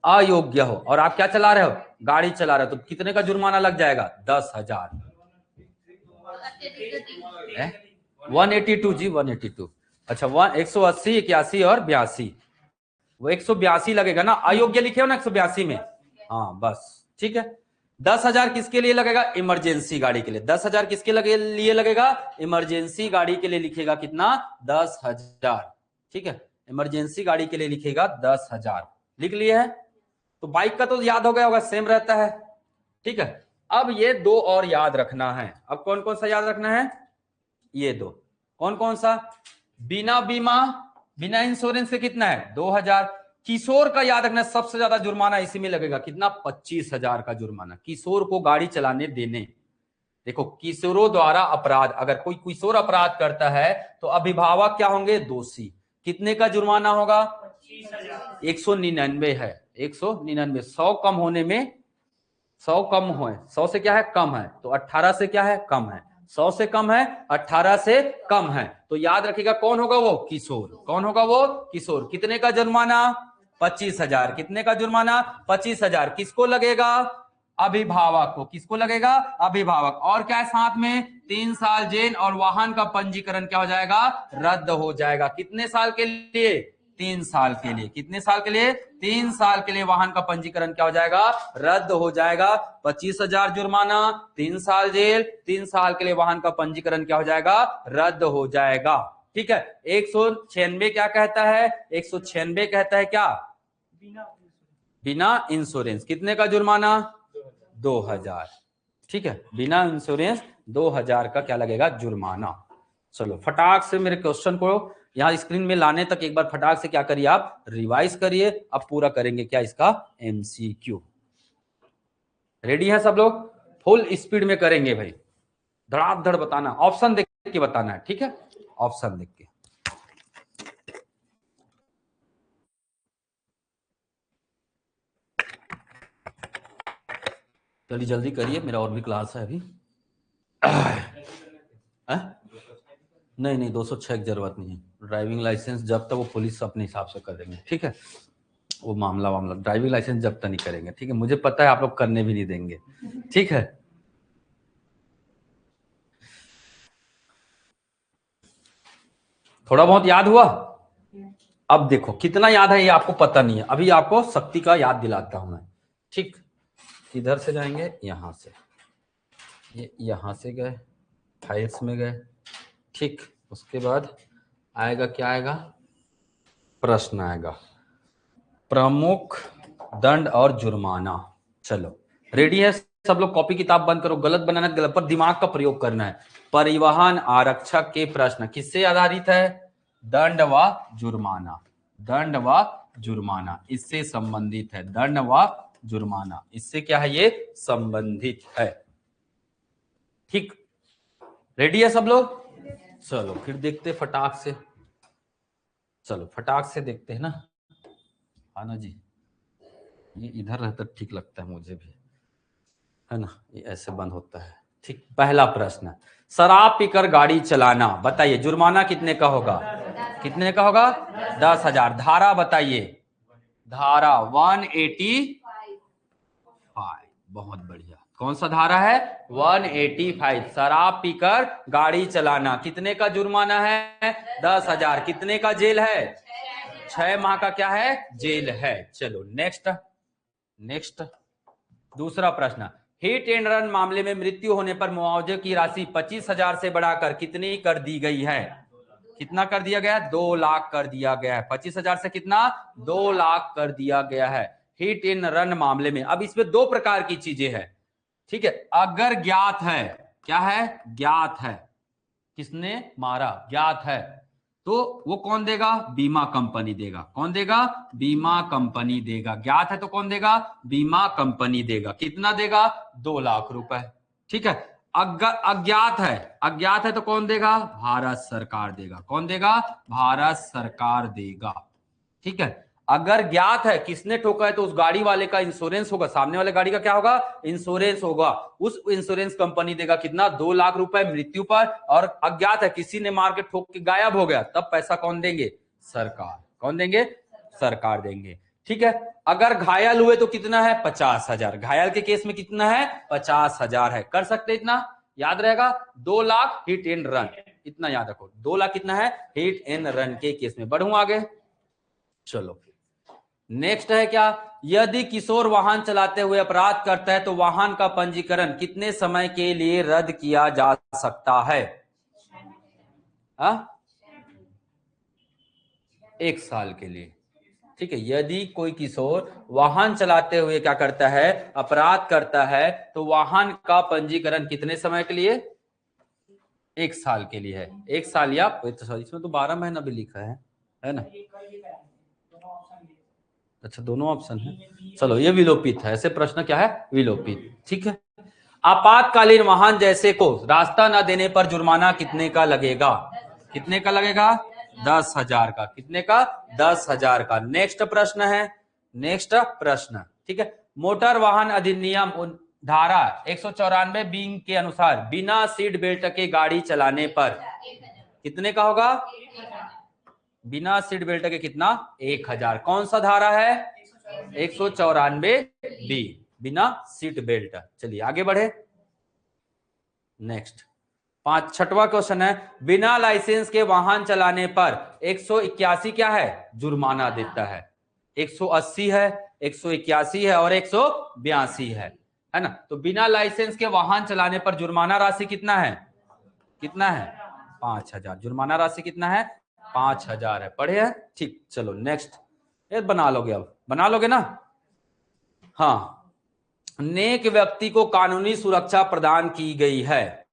अयोग्य हो, और आप क्या चला रहे हो गाड़ी चला रहे हो, तो कितने का जुर्माना लग जाएगा 10,000। 182 जी 182, अच्छा 180, 81 और 82, वो 182 लगेगा ना, अयोग्य लिखे हो ना 182 में, हाँ बस ठीक है। 10,000 किसके लिए लगेगा इमरजेंसी गाड़ी के लिए, 10,000 किसके लिए लगेगा इमरजेंसी गाड़ी के लिए लिखेगा कितना 10,000, ठीक है। इमरजेंसी गाड़ी के लिए लिखेगा 10,000, लिख लिए है। तो बाइक का तो याद हो गया होगा सेम रहता है, ठीक है। अब ये 2 और याद रखना है। अब कौन कौन सा याद रखना है ये 2, कौन कौन सा, बिना बीमा बिना इंश्योरेंस के कितना है 2,000। किशोर का याद रखना सबसे ज्यादा जुर्माना इसी में लगेगा कितना 25,000 का जुर्माना किशोर को गाड़ी चलाने देने। देखो किशोरों द्वारा अपराध, अगर कोई किशोर अपराध करता है तो अभिभावक क्या होंगे दोषी। कितने का जुर्माना होगा 199 है, 199, 100 कम होने में 100 कम हो, 100 से क्या है कम है, तो 18 से क्या है कम है, 100 से कम है 18 से कम है, तो याद रखिएगा कौन होगा वो किशोर, कौन होगा वो किशोर। कितने का जुर्माना 25,000, कितने का जुर्माना 25,000 किसको लगेगा अभिभावक को, किसको लगेगा? अभिभावक। और क्या है साथ में? 3 साल जेल और वाहन का पंजीकरण क्या हो जाएगा? रद्द हो जाएगा। कितने साल के लिए? 3 साल के लिए। कितने साल के लिए? 3 साल के लिए वाहन का पंजीकरण क्या हो जाएगा? रद्द हो जाएगा। 25,000 जुर्माना, 3 साल जेल, 3 साल के लिए वाहन का पंजीकरण क्या हो जाएगा? रद्द हो जाएगा। ठीक है। 196 क्या कहता है? 196 कहता है क्या? बिना इंश्योरेंस कितने का जुर्माना? 2000। ठीक है, बिना इंश्योरेंस 2000 का क्या लगेगा? जुर्माना। चलो फटाक से मेरे क्वेश्चन को यहां स्क्रीन में लाने तक एक बार फटाक से क्या करिए आप? रिवाइज करिए। अब पूरा करेंगे क्या इसका? एमसीक्यू। रेडी है सब लोग? फुल स्पीड में करेंगे भाई, धड़ाधड़ बताना, ऑप्शन देख के बताना है। ठीक है, ऑप्शन देख के। जल्दी जल्दी करिए, मेरा और भी क्लास है अभी। नहीं नहीं, 206 की जरूरत नहीं है। ड्राइविंग लाइसेंस जब तक वो पुलिस अपने हिसाब से कर देंगे। ठीक है, वो मामला ड्राइविंग लाइसेंस जब तक नहीं करेंगे। ठीक है, मुझे पता है आप लोग करने भी नहीं देंगे। ठीक है, थोड़ा बहुत याद हुआ? अब देखो कितना याद है ये आपको पता नहीं है। अभी आपको शक्ति का याद दिलाता हूं मैं। ठीक, इधर से जाएंगे, यहां से, ये यहां से गए, फाइल्स में गए। ठीक, उसके बाद आएगा क्या? आएगा प्रश्न, आएगा प्रमुख दंड और जुर्माना। चलो रेडी है सब लोग? कॉपी किताब बंद करो, गलत बनाना गलत, पर दिमाग का प्रयोग करना है। परिवहन आरक्षक के प्रश्न किससे आधारित है? दंड व जुर्माना। दंड व जुर्माना इससे संबंधित है। दंड व जुर्माना इससे क्या है? ये संबंधित है। ठीक, रेडी है सब लोग? चलो फिर देखते फटाक से। चलो फटाक से देखते हैं ना। आना जी, ये इधर रहता ठीक लगता है मुझे भी, है ना? ये ऐसे बंद होता है। ठीक, पहला प्रश्न, शराब पीकर गाड़ी चलाना, बताइए जुर्माना कितने का होगा? कितने का होगा? 10,000। धारा बताइए। धारा 185। बहुत बढ़िया। कौन सा धारा है? 185। शराब पीकर गाड़ी चलाना, कितने का जुर्माना है? 10,000। कितने का जेल है? 6 माह का क्या है? जेल है। चलो नेक्स्ट। नेक्स्ट दूसरा प्रश्न, हिट एंड रन मामले में मृत्यु होने पर मुआवजे की राशि 25,000 से बढ़ाकर कितनी कर दी गई है? कितना कर दिया गया? 2 लाख कर दिया गया है। 25,000 से कितना? 2 लाख कर दिया गया है हिट एंड रन मामले में। अब इसमें 2 प्रकार की चीजें हैं। ठीक है, अगर ज्ञात है, क्या है? ज्ञात है, किसने मारा ज्ञात है, तो वो कौन देगा? बीमा कंपनी देगा। कौन देगा? बीमा कंपनी देगा। ज्ञात है तो कौन देगा? बीमा कंपनी देगा। कितना देगा? 2 लाख रुपए। ठीक है, अज्ञात है, अज्ञात है तो कौन देगा? भारत सरकार देगा। कौन देगा? भारत सरकार देगा। ठीक है, अगर ज्ञात है किसने ठोका है तो उस गाड़ी वाले का इंश्योरेंस होगा, सामने वाले गाड़ी का क्या होगा? इंश्योरेंस होगा। उस इंश्योरेंस कंपनी देगा कितना? 2 लाख रुपए मृत्यु पर। और अज्ञात है, किसी ने मार के ठोक के गायब हो गया, तब पैसा कौन देंगे? सरकार। कौन देंगे? सरकार देंगे। ठीक है, अगर घायल हुए तो कितना है? 50,000। घायल के केस में कितना है? 50,000 है। कर सकते इतना? याद रहेगा? 2 लाख हिट एंड रन, इतना याद रखो। 2 लाख कितना है? हिट एंड रन के केस में। बढ़ू आगे। चलो नेक्स्ट है क्या? यदि किशोर वाहन चलाते हुए अपराध करता है तो वाहन का पंजीकरण कितने समय के लिए रद्द किया जा सकता है? 1 साल के लिए। ठीक है, यदि कोई किशोर वाहन चलाते हुए क्या करता है? अपराध करता है, तो वाहन का पंजीकरण कितने समय के लिए? 1 साल के लिए है। 1 साल या इसमें तो 12 महीना भी लिखा है ना? अच्छा, दोनों ऑप्शन है। चलो ये विलोपित है, ऐसे प्रश्न क्या है? विलोपित। ठीक है, आपातकालीन वाहन जैसे को रास्ता न देने पर जुर्माना कितने का लगेगा? कितने का लगेगा? 10,000 का। कितने का? 10,000 का। नेक्स्ट प्रश्न है, नेक्स्ट प्रश्न। ठीक है, मोटर वाहन अधिनियम धारा 194 बी के अनुसार बिना सीट बेल्ट के गाड़ी चलाने पर कितने का होगा? बिना सीट बेल्ट के कितना? 1,000। कौन सा धारा है? 194 बी। बिना सीट बेल्ट। चलिए आगे बढ़े, नेक्स्ट 6वां क्वेश्चन है, बिना लाइसेंस के वाहन चलाने पर 181 क्या है, जुर्माना देता है। 180 है, 181 है और 182 है ना। तो बिना लाइसेंस के वाहन चलाने पर जुर्माना राशि कितना है, कितना है, 5000। जुर्माना राशि कितना है, 5000 है। पढ़े हैं, ठीक। चलो नेक्स्ट, ये बना लोगे, अब बना लोगे ना। हाँ, नेक व्यक्ति को कानूनी सुरक्षा प्रदान की गई है।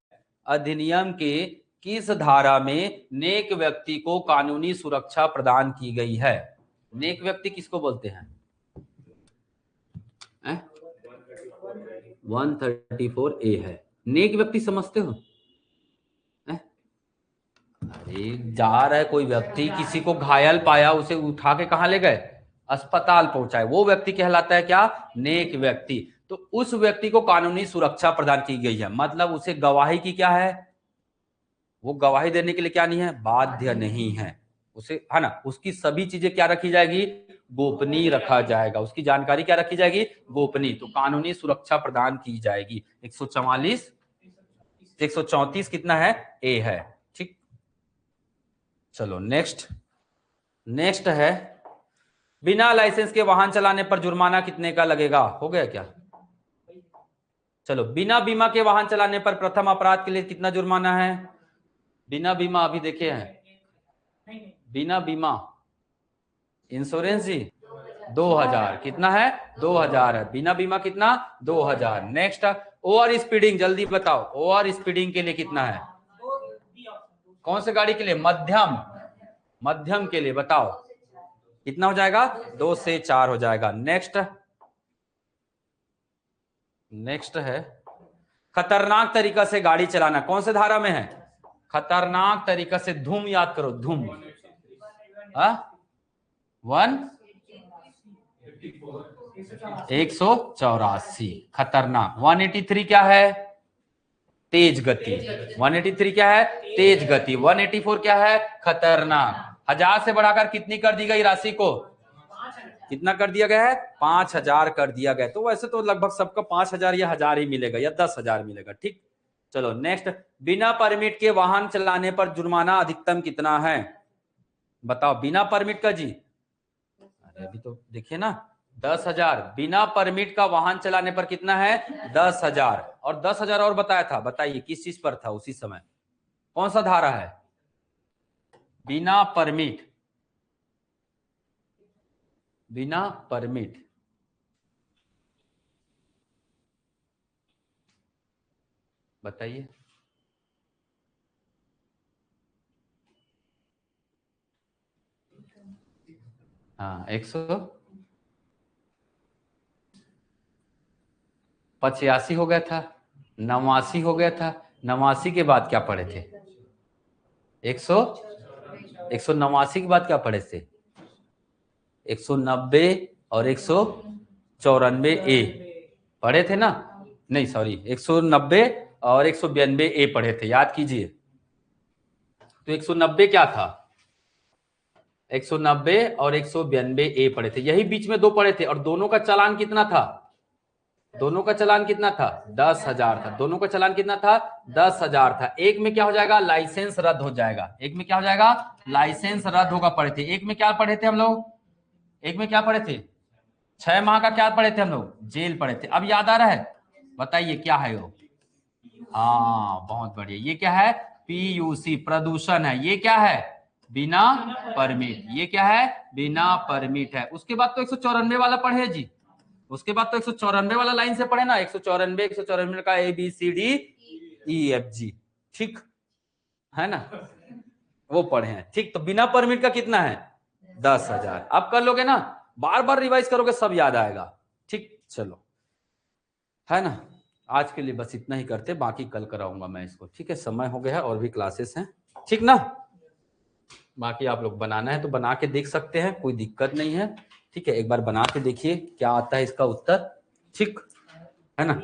अधिनियम के किस धारा में नेक व्यक्ति को कानूनी सुरक्षा प्रदान की गई है। नेक व्यक्ति किसको बोलते हैं? 134A है। नेक व्यक्ति समझते हो? अरे जा रहा है कोई व्यक्ति, किसी को घायल पाया, उसे उठा के कहां ले गए, अस्पताल पहुंचाए, वो व्यक्ति कहलाता है क्या, नेक व्यक्ति। तो उस व्यक्ति को कानूनी सुरक्षा प्रदान की गई है, मतलब उसे गवाही की क्या है, वो गवाही देने के लिए क्या नहीं है, बाध्य नहीं है उसे, है ना। उसकी सभी चीजें क्या रखी जाएगी, गोपनीय रखा जाएगा, उसकी जानकारी क्या रखी जाएगी, गोपनीय। तो कानूनी सुरक्षा प्रदान की जाएगी। 144 134 कितना है, ए है, ठीक। चलो नेक्स्ट है, बिना लाइसेंस के वाहन चलाने पर जुर्माना कितने का लगेगा, हो गया क्या। चलो, बिना बीमा के वाहन चलाने पर प्रथम अपराध के लिए कितना जुर्माना है। बिना बीमा अभी देखे हैं, बिना बीमा इंश्योरेंस जी 2000 कितना है, 2000 है। बिना बीमा कितना, 2000। नेक्स्ट, ओवर स्पीडिंग, जल्दी बताओ, ओवर स्पीडिंग के लिए कितना है, कौन से गाड़ी के लिए, मध्यम के लिए बताओ कितना हो जाएगा, 2 से 4 हो जाएगा। नेक्स्ट है, खतरनाक तरीका से गाड़ी चलाना, कौन से धारा में है, खतरनाक तरीका से, धूम याद करो, धूम, 184 खतरनाक। 183 क्या है, तेज गति। 183 क्या है, तेज गति। 184 क्या है, खतरनाक। 1000 से बढ़ाकर कितनी कर दी गई राशि को, कितना कर दिया गया है, 5000 कर दिया गया। तो वैसे तो लगभग सबका 5000 या 1000 ही मिलेगा या 10,000 मिलेगा, ठीक। चलो नेक्स्ट, बिना परमिट के वाहन चलाने पर जुर्माना अधिकतम कितना है, बताओ, बिना परमिट का जी। अरे अभी तो देखिए ना, 10,000। बिना परमिट का वाहन चलाने पर कितना है, 10,000। और 10,000 और बताया था, बताइए किस चीज पर था उसी समय, कौन सा धारा है, बिना परमिट, बिना परमिट। बताइए, हाँ, 185 हो गया था, 89 हो गया था। 89 के बाद क्या पढ़े थे, 189 के बाद क्या पढ़े थे, 190 और 194 ए पढ़े थे ना, नहीं सॉरी, 190 और 192 ए पढ़े थे, याद कीजिए। तो 190 क्या था, 190 और 192 ए पढ़े थे, यही बीच में दो पढ़े थे। और दोनों का चालान कितना था, दोनों का चालान कितना था, 10,000 था। दोनों का चालान कितना था, 10,000 था। एक में क्या हो जाएगा, लाइसेंस रद्द हो जाएगा, एक में क्या हो जाएगा, लाइसेंस रद्द होगा। पढ़े थे, एक में क्या पढ़े थे हम लोग, एक में क्या पढ़े थे, 6 माह का क्या पढ़े थे हम लोग, जेल पढ़े थे। अब याद आ रहा है, बताइए क्या है वो, हाँ बहुत बढ़िया, ये क्या है, पीयूसी, प्रदूषण है। ये क्या है, बिना परमिट, ये क्या है, बिना परमिट है। उसके बाद तो 194 वाला पढ़े जी, उसके बाद तो 194 वाला लाइन से पढ़े ना, 194 का ABCDEFG, ठीक है ना, वो पढ़े हैं, ठीक। तो बिना परमिट का कितना है, 10,000। अब कर लोगे ना, बार बार रिवाइज करोगे सब याद आएगा, ठीक। चलो, है ना, आज के लिए बस इतना ही करते, बाकी कल कराऊंगा मैं इसको, ठीक है। समय हो गया है और भी क्लासेस हैं, ठीक ना। बाकी आप लोग बनाना है तो बना के देख सकते हैं, कोई दिक्कत नहीं है, ठीक है। एक बार बना के देखिए क्या आता है इसका उत्तर, ठीक है ना।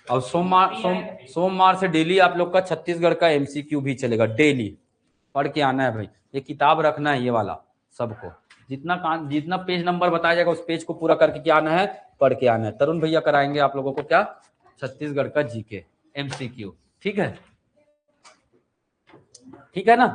और सोमवार से डेली आप लोग का छत्तीसगढ़ का MCQ भी चलेगा, डेली पढ़ के आना है भाई। ये किताब रखना है, ये वाला सबको, जितना पेज नंबर बताया जाएगा उस पेज को पूरा करके क्या आना है, पढ़ के आना है। तरुण भैया कराएंगे आप लोगों को क्या, छत्तीसगढ़ का जीके MCQ। ठीक है, ठीक है ना।